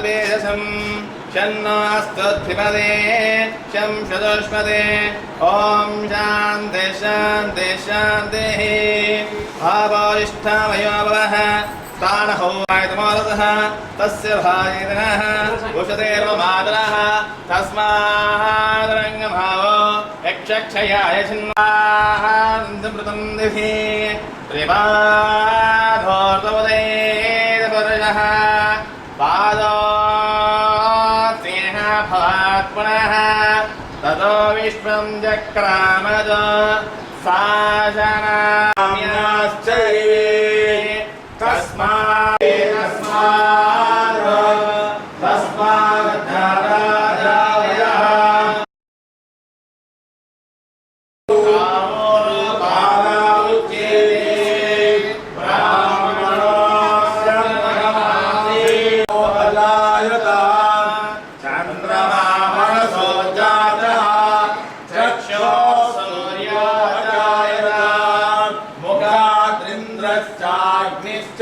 वेदसं शन्नास्तुद्भिपदे शं शतुष्पदे ॐ शान्ति शान्ति शान्तिः आपारिष्ठामयो भवः तानहो आयतमारतः तस्य भायेनः उषतेर्वमातरः तस्मादरङ्गभावो यक्षक्षयाय छिन्नाहान्तमृतं दिभि त्रिपाधोर्तवदेदपर्यः पादोत्सेह भवात् पुनः ततो विश्वं चक्रामद साशनाम्याश्चैवे तस्मात् चंद्रमा मनसो जातः चक्षो सूर्यो जायत मुखाद्रिन्द्रश्चाग्निश्च